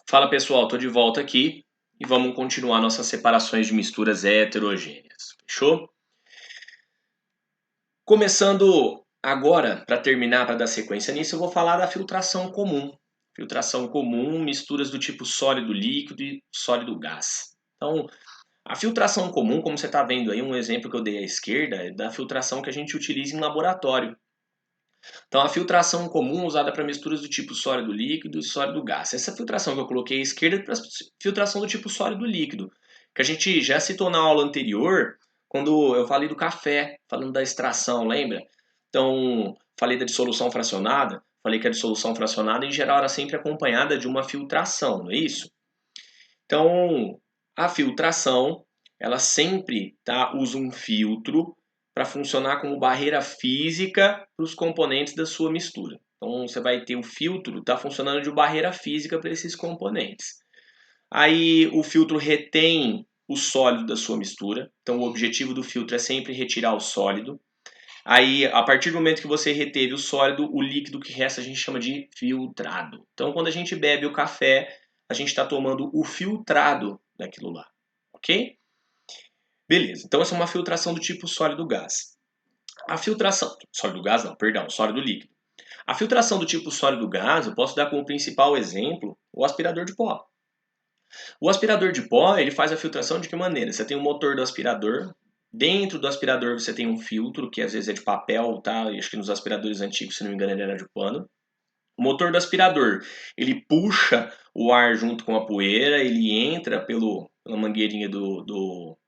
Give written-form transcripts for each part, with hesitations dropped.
Fala pessoal, tô de volta aqui e vamos continuar nossas separações de misturas heterogêneas, fechou? Começando agora, para terminar, para dar sequência nisso, eu vou falar da filtração comum. Filtração comum, misturas do tipo sólido líquido e sólido gás. Então, a filtração comum, como você está vendo aí, um exemplo que eu dei à esquerda, é da filtração que a gente utiliza em laboratório. Então, a filtração comum usada para misturas do tipo sólido líquido e sólido gás. Essa filtração que eu coloquei à esquerda é para filtração do tipo sólido líquido, que a gente já citou na aula anterior, quando eu falei do café, falando da extração, lembra? Então, falei da dissolução fracionada, falei que a dissolução fracionada, em geral, era sempre acompanhada de uma filtração, não é isso? Então, a filtração, ela sempre usa um filtro para funcionar como barreira física para os componentes da sua mistura. Então, você vai ter o filtro, está funcionando de barreira física para esses componentes. Aí, o filtro retém o sólido da sua mistura. Então, o objetivo do filtro é sempre retirar o sólido. Aí, a partir do momento que você reteve o sólido, o líquido que resta a gente chama de filtrado. Então, quando a gente bebe o café, a gente está tomando o filtrado daquilo lá, ok? Beleza, então essa é uma filtração do tipo sólido gás. A filtração, sólido gás não, perdão, sólido líquido. A filtração do tipo sólido gás, eu posso dar como principal exemplo o aspirador de pó. O aspirador de pó, ele faz a filtração de que maneira? Você tem o motor do aspirador, dentro do aspirador você tem um filtro, que às vezes é de papel, tá? Acho que nos aspiradores antigos, se não me engano, ele era de pano. O motor do aspirador, ele puxa o ar junto com a poeira, ele entra pela mangueirinha do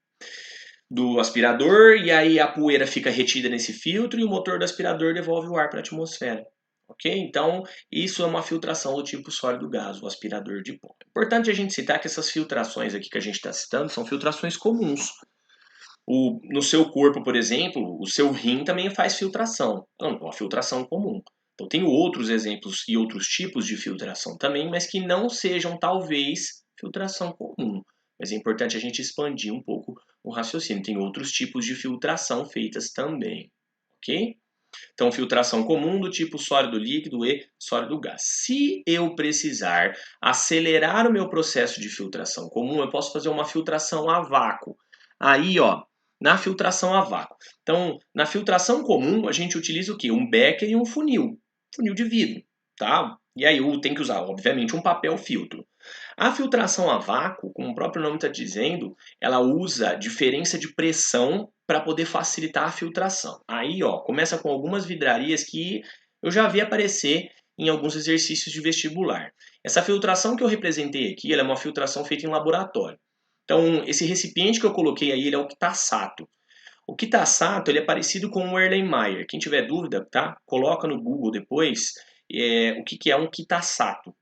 aspirador, e aí a poeira fica retida nesse filtro e o motor do aspirador devolve o ar para a atmosfera. Ok? Então, isso é uma filtração do tipo sólido gás, o aspirador de pó. É importante a gente citar que essas filtrações aqui que a gente está citando são filtrações comuns. No seu corpo, por exemplo, o seu rim também faz filtração. Então, é uma filtração comum. Então, tem outros exemplos e outros tipos de filtração também, mas que não sejam, talvez, filtração comum. Mas é importante a gente expandir um pouco o raciocínio. Tem outros tipos de filtração feitas também. Ok? Então, filtração comum do tipo sólido líquido e sólido gás. Se eu precisar acelerar o meu processo de filtração comum, eu posso fazer uma filtração a vácuo. Aí, ó, na filtração a vácuo. Então, na filtração comum, a gente utiliza o quê? Um becker e um funil de vidro, tá? E aí eu tenho que usar, obviamente, um papel filtro. A filtração a vácuo, como o próprio nome está dizendo, ela usa diferença de pressão para poder facilitar a filtração. Aí, ó, começa com algumas vidrarias que eu já vi aparecer em alguns exercícios de vestibular. Essa filtração que eu representei aqui, ela é uma filtração feita em laboratório. Então, esse recipiente que eu coloquei aí, ele é o Kitasato. O Kitasato, ele é parecido com o Erlenmeyer. Quem tiver dúvida, tá? Coloca no Google depois o que é um Kitasato.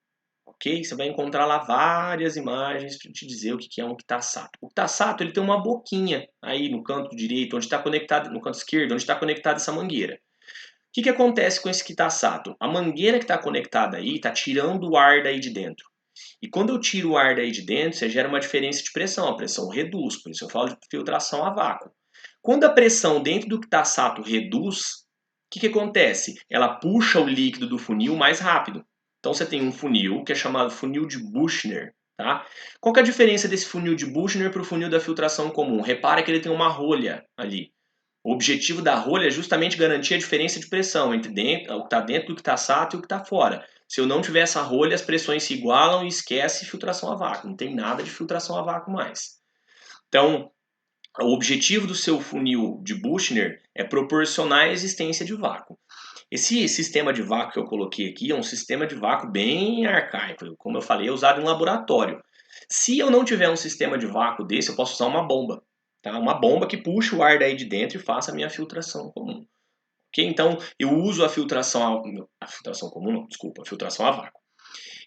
Ok? Você vai encontrar lá várias imagens para te dizer o que é um Kitasato. O Kitasato, ele tem uma boquinha aí no canto direito, onde está conectado, no canto esquerdo, onde está conectada essa mangueira. O que acontece com esse Kitasato? A mangueira que está conectada aí está tirando o ar daí de dentro. E quando eu tiro o ar daí de dentro, você gera uma diferença de pressão. A pressão reduz, por isso eu falo de filtração a vácuo. Quando a pressão dentro do Kitasato reduz, o que acontece? Ela puxa o líquido do funil mais rápido. Então você tem um funil que é chamado funil de Büchner. Tá? Qual que é a diferença desse funil de Büchner para o funil da filtração comum? Repara que ele tem uma rolha ali. O objetivo da rolha é justamente garantir a diferença de pressão entre o que está dentro do Kitasato e o que está fora. Se eu não tiver essa rolha, as pressões se igualam e esquece filtração a vácuo. Não tem nada de filtração a vácuo mais. Então, o objetivo do seu funil de Büchner é proporcionar a existência de vácuo. Esse sistema de vácuo que eu coloquei aqui é um sistema de vácuo bem arcaico. Como eu falei, é usado em laboratório. Se eu não tiver um sistema de vácuo desse, eu posso usar uma bomba. Tá? Uma bomba que puxe o ar daí de dentro e faça a minha filtração comum. Okay? Então, eu uso a filtração comum, não, desculpa, a filtração a vácuo.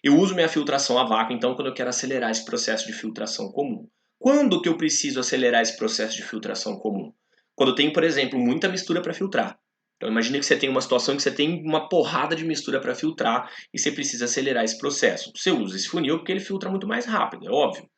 Eu uso minha filtração a vácuo, então, quando eu quero acelerar esse processo de filtração comum. Quando que eu preciso acelerar esse processo de filtração comum? Quando eu tenho, por exemplo, muita mistura para filtrar. Então, imagine que você tem uma situação em que você tem uma porrada de mistura para filtrar e você precisa acelerar esse processo. Você usa esse funil porque ele filtra muito mais rápido, é óbvio.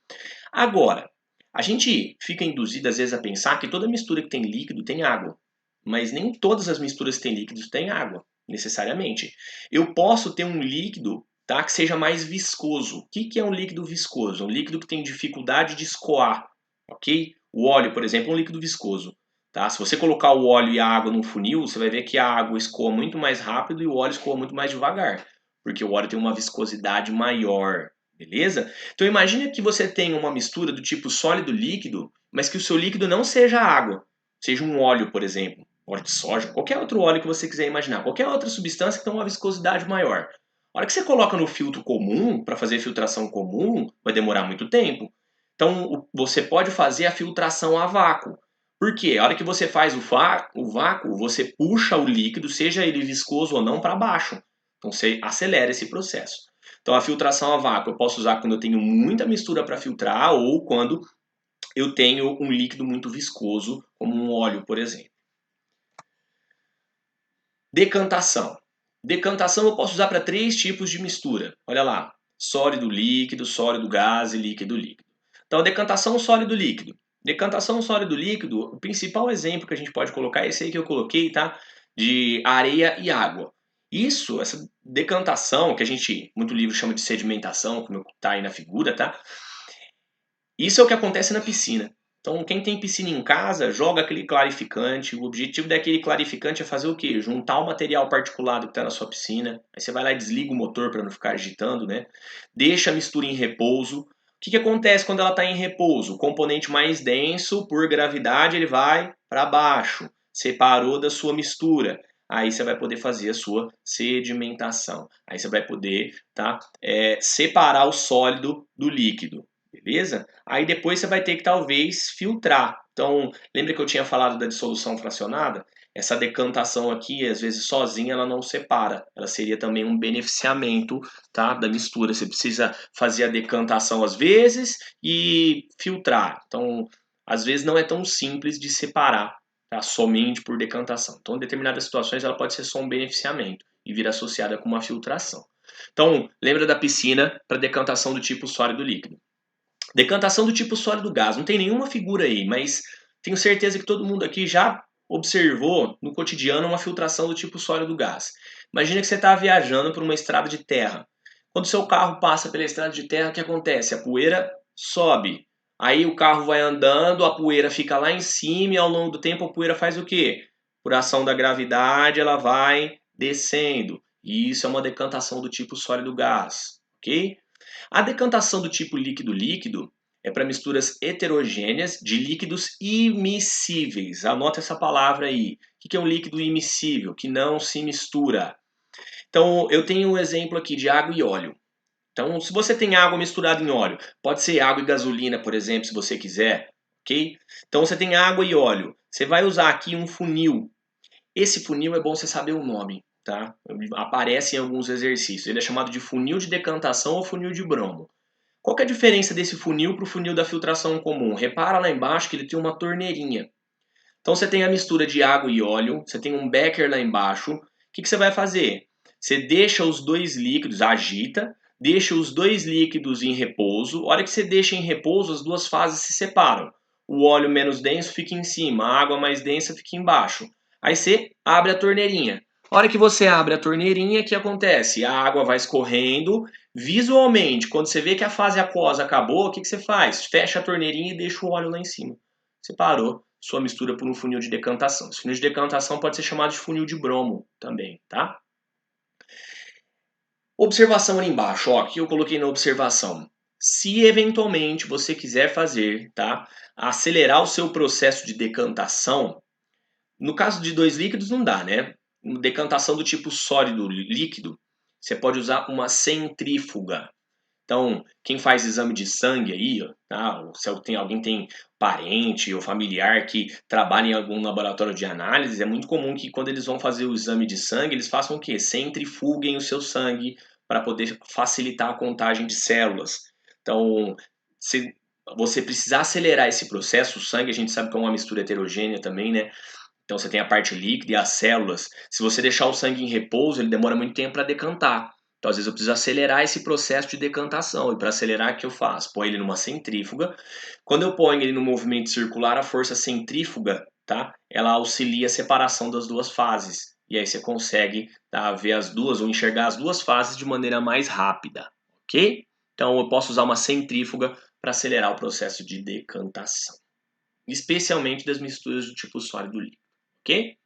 Agora, a gente fica induzido às vezes a pensar que toda mistura que tem líquido tem água. Mas nem todas as misturas que têm líquidos têm água, necessariamente. Eu posso ter um líquido tá? Que seja mais viscoso. O que é um líquido viscoso? Um líquido que tem dificuldade de escoar, ok? O óleo, por exemplo, é um líquido viscoso. Tá? Se você colocar o óleo e a água num funil, você vai ver que a água escoa muito mais rápido e o óleo escoa muito mais devagar, porque o óleo tem uma viscosidade maior, beleza? Então imagine que você tem uma mistura do tipo sólido líquido, mas que o seu líquido não seja água, seja um óleo, por exemplo, óleo de soja, qualquer outro óleo que você quiser imaginar, qualquer outra substância que tem uma viscosidade maior. A hora que você coloca no filtro comum, para fazer filtração comum, vai demorar muito tempo. Então você pode fazer a filtração a vácuo. Por quê? A hora que você faz o vácuo, você puxa o líquido, seja ele viscoso ou não, para baixo. Então você acelera esse processo. Então a filtração a vácuo eu posso usar quando eu tenho muita mistura para filtrar ou quando eu tenho um líquido muito viscoso, como um óleo, por exemplo. Decantação. Decantação eu posso usar para 3 tipos de mistura. Olha lá, sólido líquido, gás e líquido líquido. Então, decantação sólido líquido. Decantação sólido líquido, o principal exemplo que a gente pode colocar é esse aí que eu coloquei, tá? De areia e água. Isso, essa decantação, que a gente, muito livro chama de sedimentação, como está aí na figura, tá? Isso é o que acontece na piscina. Então, quem tem piscina em casa, joga aquele clarificante. O objetivo daquele clarificante é fazer o quê? Juntar o material particulado que está na sua piscina. Aí você vai lá e desliga o motor para não ficar agitando, né? Deixa a mistura em repouso. O que acontece quando ela está em repouso? O componente mais denso, por gravidade, ele vai para baixo. Separou da sua mistura. Aí você vai poder fazer a sua sedimentação. Aí você vai poder separar o sólido do líquido. Beleza? Aí depois você vai ter que talvez filtrar. Então, lembra que eu tinha falado da dissolução fracionada? Essa decantação aqui, às vezes sozinha, ela não separa. Ela seria também um beneficiamento, tá, da mistura. Você precisa fazer a decantação às vezes e filtrar. Então, às vezes não é tão simples de separar, tá, somente por decantação. Então, em determinadas situações, ela pode ser só um beneficiamento e vir associada com uma filtração. Então, lembra da piscina para decantação do tipo sólido líquido. Decantação do tipo sólido gás. Não tem nenhuma figura aí, mas tenho certeza que todo mundo aqui já observou no cotidiano uma filtração do tipo sólido gás. Imagina que você está viajando por uma estrada de terra. Quando seu carro passa pela estrada de terra, o que acontece? A poeira sobe. Aí o carro vai andando, a poeira fica lá em cima e ao longo do tempo a poeira faz o quê? Por ação da gravidade, ela vai descendo. E isso é uma decantação do tipo sólido gás, ok? A decantação do tipo líquido-líquido é para misturas heterogêneas de líquidos imissíveis. Anota essa palavra aí. O que é um líquido imissível? Que não se mistura. Então, eu tenho um exemplo aqui de água e óleo. Então, se você tem água misturada em óleo, pode ser água e gasolina, por exemplo, se você quiser, ok? Então, você tem água e óleo. Você vai usar aqui um funil. Esse funil é bom você saber o nome, tá? Aparece em alguns exercícios. Ele é chamado de funil de decantação ou funil de bromo. Qual que é a diferença desse funil para o funil da filtração comum? Repara lá embaixo que ele tem uma torneirinha. Então você tem a mistura de água e óleo, você tem um becker lá embaixo. O que você vai fazer? Você deixa os dois líquidos, agita, deixa os dois líquidos em repouso. A hora que você deixa em repouso, as duas fases se separam. O óleo menos denso fica em cima, a água mais densa fica embaixo. Aí você abre a torneirinha. A hora que você abre a torneirinha, o que acontece? A água vai escorrendo. Visualmente, quando você vê que a fase aquosa acabou, o que você faz? Fecha a torneirinha e deixa o óleo lá em cima. Separou sua mistura por um funil de decantação. Esse funil de decantação pode ser chamado de funil de bromo também, tá? Observação ali embaixo, ó, aqui eu coloquei na observação. Se eventualmente você quiser fazer, tá? Acelerar o seu processo de decantação, no caso de dois líquidos não dá, né? Decantação do tipo sólido líquido, você pode usar uma centrífuga. Então, quem faz exame de sangue aí, ó, tá? Se alguém tem parente ou familiar que trabalha em algum laboratório de análise, é muito comum que quando eles vão fazer o exame de sangue, eles façam o quê? Centrifuguem o seu sangue para poder facilitar a contagem de células. Então, se você precisar acelerar esse processo, o sangue a gente sabe que é uma mistura heterogênea também, né? Então você tem a parte líquida e as células. Se você deixar o sangue em repouso, ele demora muito tempo para decantar. Então, às vezes, eu preciso acelerar esse processo de decantação. E para acelerar, o que eu faço? Põe ele numa centrífuga. Quando eu ponho ele no movimento circular, a força centrífuga tá? Ela auxilia a separação das duas fases. E aí você consegue, tá, ver as duas ou enxergar as duas fases de maneira mais rápida, ok? Então eu posso usar uma centrífuga para acelerar o processo de decantação, especialmente das misturas do tipo sólido líquido, ok?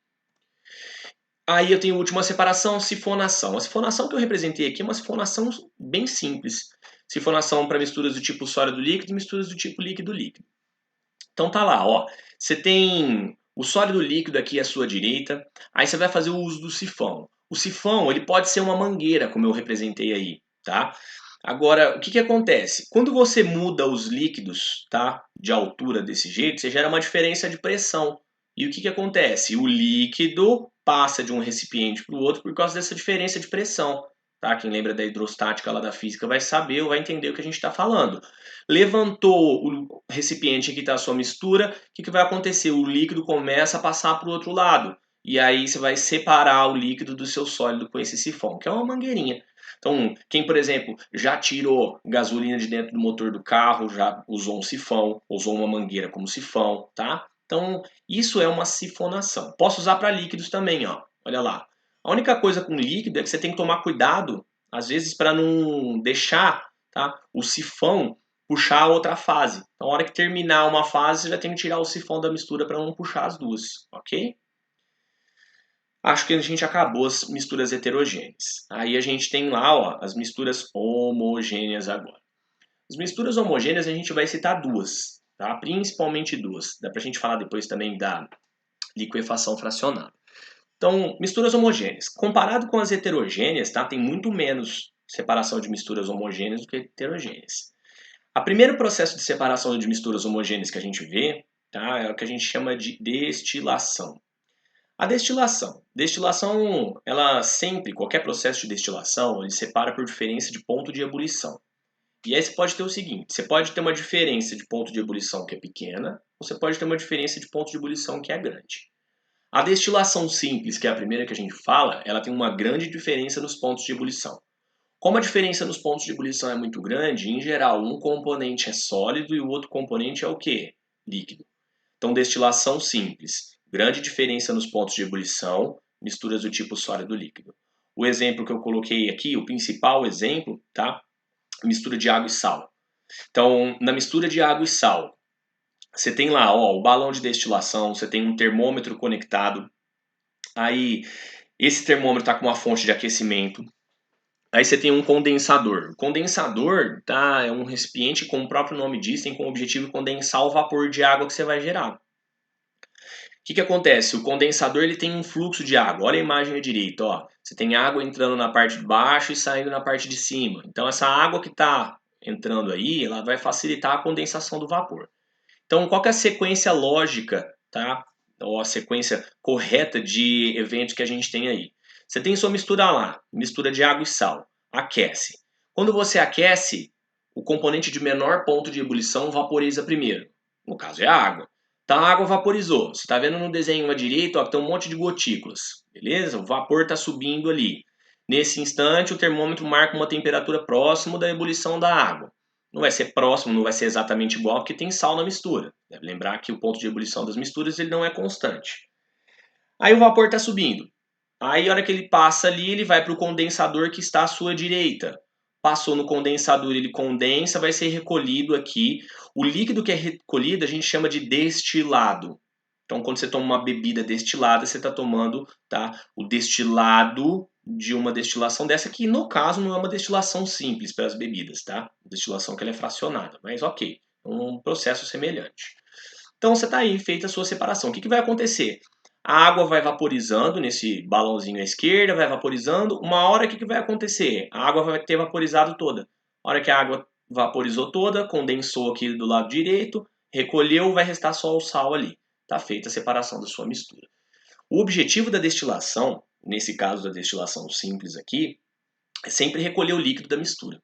Aí eu tenho a última separação, sifonação. A sifonação que eu representei aqui é uma sifonação bem simples. Sifonação para misturas do tipo sólido líquido e misturas do tipo líquido líquido. Então tá lá, ó. Você tem o sólido líquido aqui à sua direita, aí você vai fazer o uso do sifão. O sifão, ele pode ser uma mangueira, como eu representei aí, tá? Agora, o que que acontece? Quando você muda os líquidos, tá, de altura desse jeito, você gera uma diferença de pressão. E o que que acontece? O líquido passa de um recipiente para o outro por causa dessa diferença de pressão, tá? Quem lembra da hidrostática lá da física vai saber ou vai entender o que a gente está falando. Levantou o recipiente que está a sua mistura, o que que vai acontecer? O líquido começa a passar para o outro lado. E aí você vai separar o líquido do seu sólido com esse sifão, que é uma mangueirinha. Então, quem, por exemplo, já tirou gasolina de dentro do motor do carro, já usou um sifão, usou uma mangueira como sifão, tá? Então, isso é uma sifonação. Posso usar para líquidos também, ó. Olha lá. A única coisa com líquido é que você tem que tomar cuidado, às vezes, para não deixar, tá, o sifão puxar a outra fase. Então, na hora que terminar uma fase, você já tem que tirar o sifão da mistura para não puxar as duas, ok? Acho que a gente acabou as misturas heterogêneas. Aí a gente tem lá, ó, as misturas homogêneas agora. As misturas homogêneas a gente vai citar duas, tá? Principalmente duas. Dá pra gente falar depois também da liquefação fracionada. Então, misturas homogêneas. Comparado com as heterogêneas, tá? Tem muito menos separação de misturas homogêneas do que heterogêneas. O primeiro processo de separação de misturas homogêneas que a gente vê, tá, é o que a gente chama de destilação. A destilação. Destilação, ela sempre, qualquer processo de destilação, ele separa por diferença de ponto de ebulição. E aí você pode ter o seguinte, você pode ter uma diferença de ponto de ebulição que é pequena, ou você pode ter uma diferença de ponto de ebulição que é grande. A destilação simples, que é a primeira que a gente fala, ela tem uma grande diferença nos pontos de ebulição. Como a diferença nos pontos de ebulição é muito grande, em geral, um componente é sólido e o outro componente é o quê? Líquido. Então, destilação simples, grande diferença nos pontos de ebulição, misturas do tipo sólido líquido. O exemplo que eu coloquei aqui, o principal exemplo, tá? Mistura de água e sal. Então, na mistura de água e sal, você tem lá, ó, o balão de destilação, você tem um termômetro conectado. Aí, esse termômetro está com uma fonte de aquecimento. Aí você tem um condensador. O condensador, tá, é um recipiente, como o próprio nome diz, tem como objetivo condensar o vapor de água que você vai gerar. O que que acontece? O condensador ele tem um fluxo de água. Olha a imagem à direita, ó. Você tem água entrando na parte de baixo e saindo na parte de cima. Então essa água que está entrando aí, ela vai facilitar a condensação do vapor. Então qual que é a sequência lógica, tá? Ou a sequência correta de eventos que a gente tem aí? Você tem sua mistura lá, mistura de água e sal. Aquece. Quando você aquece, o componente de menor ponto de ebulição vaporiza primeiro. No caso é a água. Então a água vaporizou. Você está vendo no desenho à direita, ó, que tem um monte de gotículas. Beleza? O vapor está subindo ali. Nesse instante, o termômetro marca uma temperatura próxima da ebulição da água. Não vai ser próximo, não vai ser exatamente igual, porque tem sal na mistura. Deve lembrar que o ponto de ebulição das misturas ele não é constante. Aí o vapor está subindo. Aí, a hora que ele passa ali, ele vai para o condensador que está à sua direita. Passou no condensador, ele condensa, vai ser recolhido aqui. O líquido que é recolhido a gente chama de destilado. Então, quando você toma uma bebida destilada, você está tomando, tá, o destilado de uma destilação dessa, que no caso não é uma destilação simples para as bebidas, tá? Destilação que ela é fracionada, mas ok, um processo semelhante. Então, você está aí, feita a sua separação. O que, que vai acontecer? A água vai vaporizando nesse balãozinho à esquerda, vai vaporizando. Uma hora, o que, que vai acontecer? A água vai ter vaporizado toda. A hora que a água vaporizou toda, condensou aqui do lado direito, recolheu, vai restar só o sal ali. Está feita a separação da sua mistura. O objetivo da destilação, nesse caso da destilação simples aqui, é sempre recolher o líquido da mistura.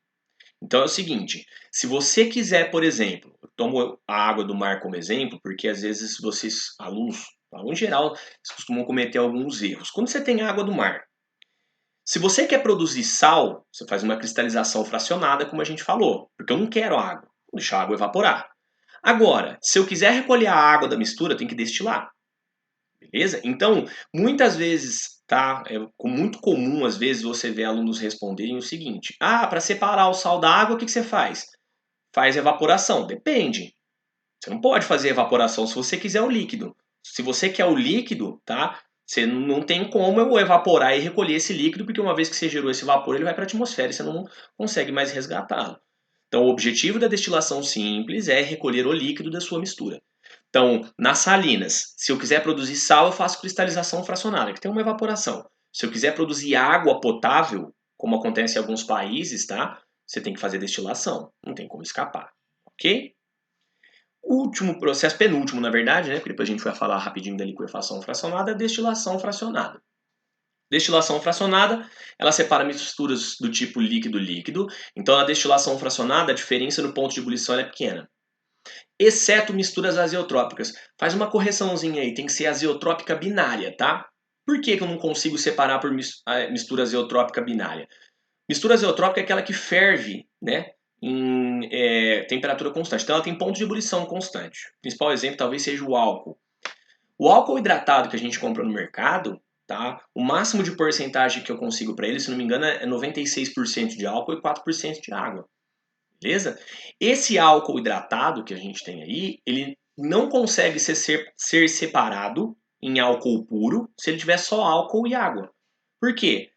Então é o seguinte, se você quiser, por exemplo, eu tomo a água do mar como exemplo, porque às vezes vocês, alunos em geral, costumam cometer alguns erros. Quando você tem água do mar, se você quer produzir sal, você faz uma cristalização fracionada, como a gente falou, porque eu não quero água, vou deixar a água evaporar. Agora, se eu quiser recolher a água da mistura, eu tenho que destilar. Beleza? Então, muitas vezes, tá? É muito comum, às vezes, você ver alunos responderem o seguinte: ah, para separar o sal da água, o que que você faz? Faz evaporação. Depende. Você não pode fazer evaporação se você quiser o líquido. Se você quer o líquido, tá? Você não tem como eu evaporar e recolher esse líquido, porque uma vez que você gerou esse vapor, ele vai para a atmosfera e você não consegue mais resgatá-lo. Então, o objetivo da destilação simples é recolher o líquido da sua mistura. Então, nas salinas, se eu quiser produzir sal, eu faço cristalização fracionária, que tem uma evaporação. Se eu quiser produzir água potável, como acontece em alguns países, tá? Você tem que fazer destilação. Não tem como escapar. Ok? O último processo, penúltimo na verdade, né? Porque depois a gente vai falar rapidinho da liquefação fracionada, é a destilação fracionada. Destilação fracionada, ela separa misturas do tipo líquido-líquido. Então, na destilação fracionada, a diferença no ponto de ebulição é pequena. Exceto misturas azeotrópicas. Faz uma correçãozinha aí, tem que ser azeotrópica binária, tá? Por que eu não consigo separar por mistura azeotrópica binária? Mistura azeotrópica é aquela que ferve, né? Em temperatura constante. Então ela tem ponto de ebulição constante. O principal exemplo talvez seja o álcool. O álcool hidratado que a gente compra no mercado, tá? O máximo de porcentagem que eu consigo para ele, se não me engano, é 96% de álcool e 4% de água. Beleza? Esse álcool hidratado que a gente tem aí, ele não consegue ser separado em álcool puro se ele tiver só álcool e água. Por quê?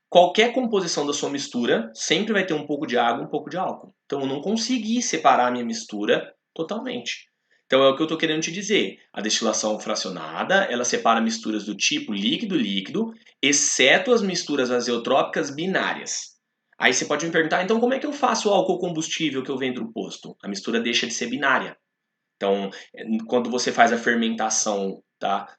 Qualquer composição da sua mistura sempre vai ter um pouco de água e um pouco de álcool. Então eu não consegui separar a minha mistura totalmente. Então é o que eu estou querendo te dizer. A destilação fracionada, ela separa misturas do tipo líquido-líquido, exceto as misturas azeotrópicas binárias. Aí você pode me perguntar, então como é que eu faço o álcool combustível que eu vendo no posto? A mistura deixa de ser binária. Então, quando você faz a fermentação, tá,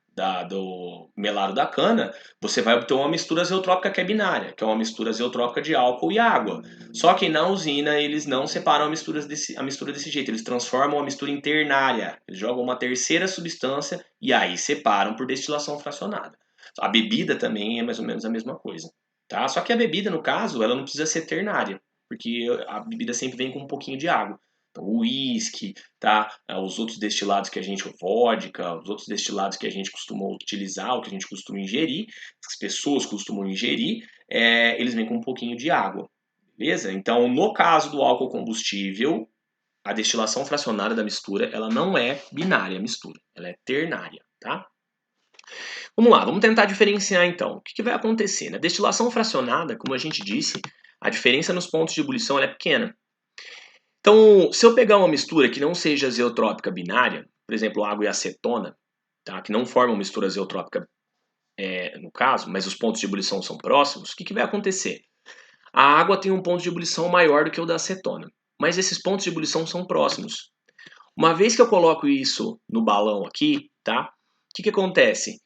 do melado da cana, você vai obter uma mistura azeotrópica que é binária, que é uma mistura azeotrópica de álcool e água. Só que na usina eles não separam a mistura desse jeito, eles transformam a mistura em ternária. Eles jogam uma terceira substância e aí separam por destilação fracionada. A bebida também é mais ou menos a mesma coisa. Tá? Só que a bebida, no caso, ela não precisa ser ternária, porque a bebida sempre vem com um pouquinho de água. Então, o uísque, tá? Os outros destilados que a gente, vodka, os outros destilados que a gente costuma utilizar, o que a gente costuma ingerir, as pessoas costumam ingerir, eles vêm com um pouquinho de água, beleza? Então, no caso do álcool combustível, a destilação fracionária da mistura, ela não é binária a mistura, ela é ternária, tá? Vamos lá, vamos tentar diferenciar então. O que vai acontecer? Na destilação fracionada, como a gente disse, a diferença nos pontos de ebulição é pequena. Então, se eu pegar uma mistura que não seja azeotrópica binária, por exemplo, água e acetona, tá, que não formam mistura azeotrópica no caso, mas os pontos de ebulição são próximos, o que vai acontecer? A água tem um ponto de ebulição maior do que o da acetona, mas esses pontos de ebulição são próximos. Uma vez que eu coloco isso no balão aqui, tá? O que acontece?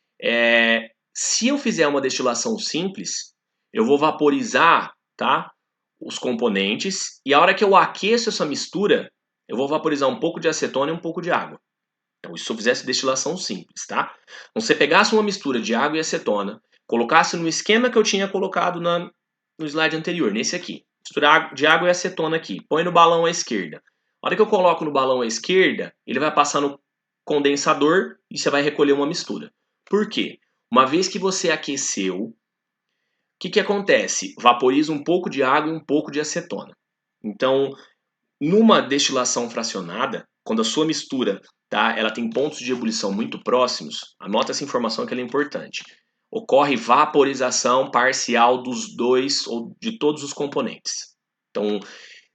Se eu fizer uma destilação simples, eu vou vaporizar, tá? Os componentes e a hora que eu aqueço essa mistura, eu vou vaporizar um pouco de acetona e um pouco de água. Então, isso se eu fizesse destilação simples, tá? Então, você pegasse uma mistura de água e acetona, colocasse no esquema que eu tinha colocado no slide anterior, nesse aqui. Mistura de água e acetona aqui. Põe no balão à esquerda. A hora que eu coloco no balão à esquerda, ele vai passar no condensador e você vai recolher uma mistura. Por quê? Uma vez que você aqueceu, o que acontece? Vaporiza um pouco de água e um pouco de acetona. Então, numa destilação fracionada, quando a sua mistura, tá, ela tem pontos de ebulição muito próximos, anota essa informação que ela é importante. Ocorre vaporização parcial dos dois ou de todos os componentes. Então,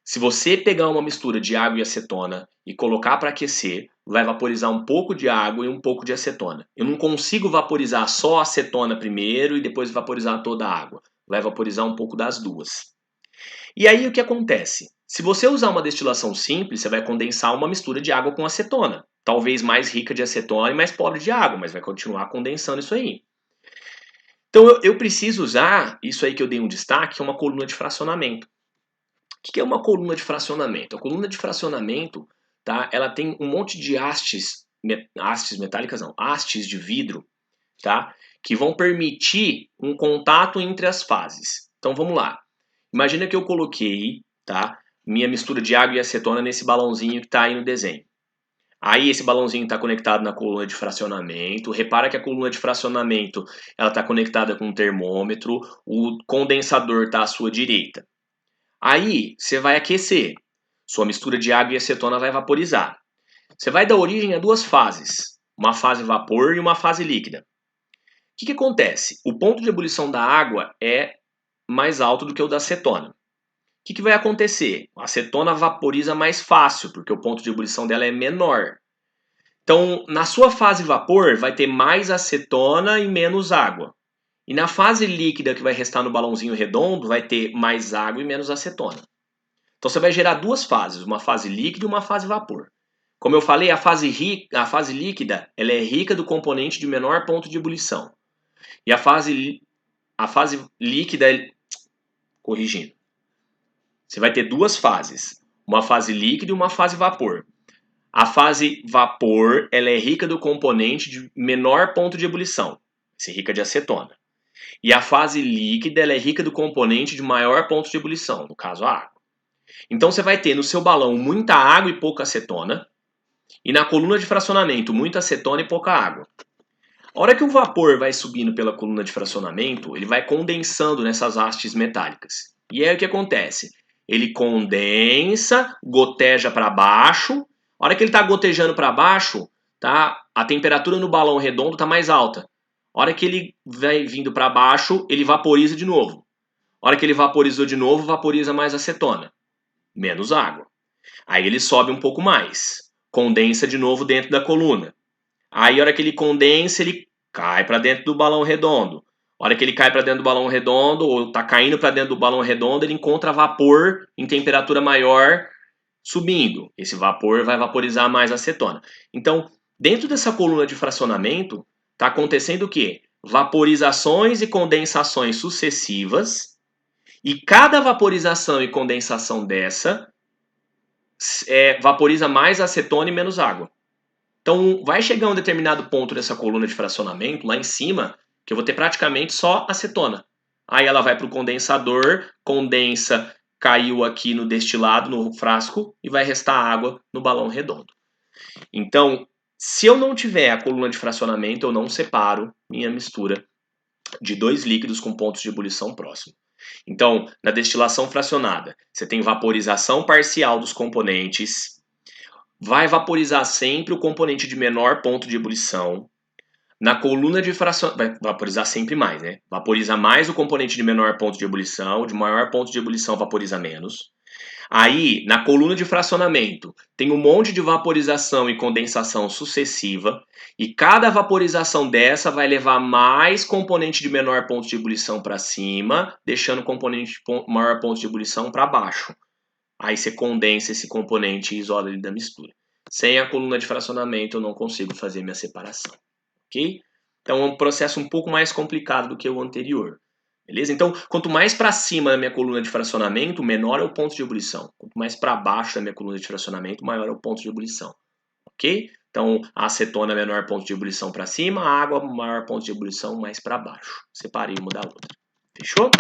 se você pegar uma mistura de água e acetona e colocar para aquecer, vai vaporizar um pouco de água e um pouco de acetona. Eu não consigo vaporizar só a acetona primeiro e depois vaporizar toda a água. Vai vaporizar um pouco das duas. E aí o que acontece? Se você usar uma destilação simples, você vai condensar uma mistura de água com acetona. Talvez mais rica de acetona e mais pobre de água, mas vai continuar condensando isso aí. Então eu preciso usar isso aí que eu dei um destaque, que é uma coluna de fracionamento. O que é uma coluna de fracionamento? A coluna de fracionamento, tá, ela tem um monte de hastes metálicas não, hastes de vidro, tá, que vão permitir um contato entre as fases. Então vamos lá. Imagina que eu coloquei, tá, minha mistura de água e acetona nesse balãozinho que está aí no desenho. Aí esse balãozinho está conectado na coluna de fracionamento. Repara que a coluna de fracionamento ela está conectada com um termômetro. O condensador está à sua direita. Aí você vai aquecer. Sua mistura de água e acetona vai vaporizar. Você vai dar origem a duas fases. Uma fase vapor e uma fase líquida. O que acontece? O ponto de ebulição da água é mais alto do que o da acetona. O que vai acontecer? A acetona vaporiza mais fácil, porque o ponto de ebulição dela é menor. Então, na sua fase vapor, vai ter mais acetona e menos água. E na fase líquida, que vai restar no balãozinho redondo, vai ter mais água e menos acetona. Então, você vai gerar duas fases, uma fase líquida e uma fase vapor. Como eu falei, a fase líquida ela é rica do componente de menor ponto de ebulição. E a fase líquida, corrigindo, você vai ter duas fases, uma fase líquida e uma fase vapor. A fase vapor ela é rica do componente de menor ponto de ebulição, vai ser rica de acetona. E a fase líquida ela é rica do componente de maior ponto de ebulição, no caso a água. Então você vai ter no seu balão muita água e pouca acetona, e na coluna de fracionamento muita acetona e pouca água. A hora que o vapor vai subindo pela coluna de fracionamento, ele vai condensando nessas hastes metálicas. E aí o que acontece? Ele condensa, goteja para baixo. A hora que ele está gotejando para baixo, tá? A temperatura no balão redondo está mais alta. A hora que ele vai vindo para baixo, ele vaporiza de novo. A hora que ele vaporizou de novo, vaporiza mais acetona, menos água. Aí ele sobe um pouco mais, condensa de novo dentro da coluna. Aí, a hora que ele condensa, ele cai para dentro do balão redondo. A hora que ele cai para dentro do balão redondo, ou está caindo para dentro do balão redondo, ele encontra vapor em temperatura maior subindo. Esse vapor vai vaporizar mais acetona. Então, dentro dessa coluna de fracionamento, está acontecendo o quê? Vaporizações e condensações sucessivas, e cada vaporização e condensação dessa vaporiza mais acetona e menos água. Então, vai chegar um determinado ponto dessa coluna de fracionamento, lá em cima, que eu vou ter praticamente só acetona. Aí ela vai para o condensador, condensa, caiu aqui no destilado, no frasco, e vai restar água no balão redondo. Então, se eu não tiver a coluna de fracionamento, eu não separo minha mistura de dois líquidos com pontos de ebulição próximo. Então, na destilação fracionada, você tem vaporização parcial dos componentes, vai vaporizar sempre o componente de menor ponto de ebulição. Na coluna de fracionamento, vai vaporizar sempre mais, né? Vaporiza mais o componente de menor ponto de ebulição, de maior ponto de ebulição vaporiza menos. Aí, na coluna de fracionamento, tem um monte de vaporização e condensação sucessiva, e cada vaporização dessa vai levar mais componente de menor ponto de ebulição para cima, deixando o componente de maior ponto de ebulição para baixo. Aí você condensa esse componente e isola ele da mistura. Sem a coluna de fracionamento eu não consigo fazer minha separação, ok? Então é um processo um pouco mais complicado do que o anterior, beleza? Então quanto mais para cima da minha coluna de fracionamento, menor é o ponto de ebulição. Quanto mais para baixo da minha coluna de fracionamento, maior é o ponto de ebulição, ok? Então a acetona menor ponto de ebulição para cima, a água maior ponto de ebulição mais para baixo. Separei uma da outra. Fechou?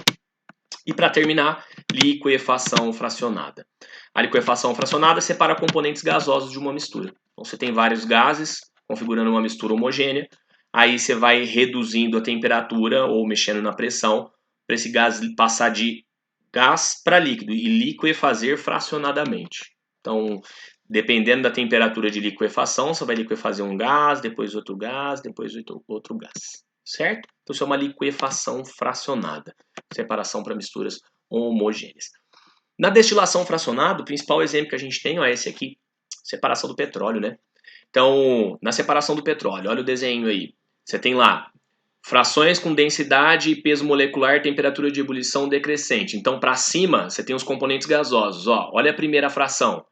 E para terminar, liquefação fracionada. A liquefação fracionada separa componentes gasosos de uma mistura. Então você tem vários gases configurando uma mistura homogênea. Aí você vai reduzindo a temperatura ou mexendo na pressão para esse gás passar de gás para líquido e liquefazer fracionadamente. Então, dependendo da temperatura de liquefação, você vai liquefazer um gás, depois outro gás, depois outro gás. Certo? Então isso é uma liquefação fracionada. Separação para misturas homogêneas. Na destilação fracionada, o principal exemplo que a gente tem é esse aqui, separação do petróleo, né? Então, na separação do petróleo, olha o desenho aí. Você tem lá frações com densidade e peso molecular, temperatura de ebulição decrescente. Então, para cima, você tem os componentes gasosos. Ó, olha a primeira fração,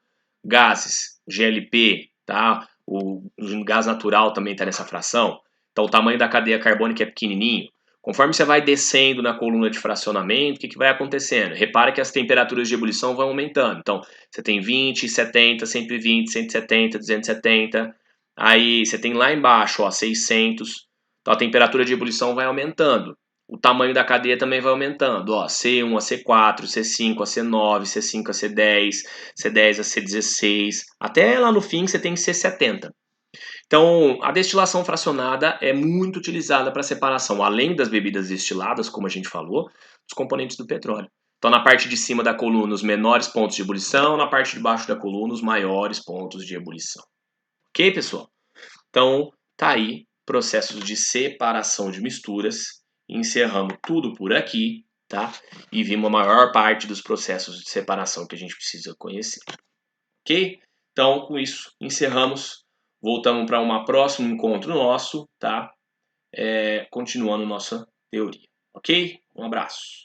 gases, GLP, tá? O gás natural também está nessa fração. Então, o tamanho da cadeia carbônica é pequenininho. Conforme você vai descendo na coluna de fracionamento, o que vai acontecendo? Repara que as temperaturas de ebulição vão aumentando. Então, você tem 20, 70, 120, 170, 270. Aí, você tem lá embaixo, ó, 600. Então, a temperatura de ebulição vai aumentando. o tamanho da cadeia também vai aumentando. Ó, C1 a C4, C5 a C9, C5 a C10, C10 a C16, até lá no fim você tem C70. Então, a destilação fracionada é muito utilizada para separação, além das bebidas destiladas, como a gente falou, dos componentes do petróleo. Então, na parte de cima da coluna, os menores pontos de ebulição, na parte de baixo da coluna, os maiores pontos de ebulição. Ok, pessoal? Então, tá aí processos de separação de misturas. Encerramos tudo por aqui, tá? E vimos a maior parte dos processos de separação que a gente precisa conhecer. Ok? Então, com isso, encerramos. Voltamos para um próximo encontro nosso, tá? Continuando nossa teoria. Ok? Um abraço.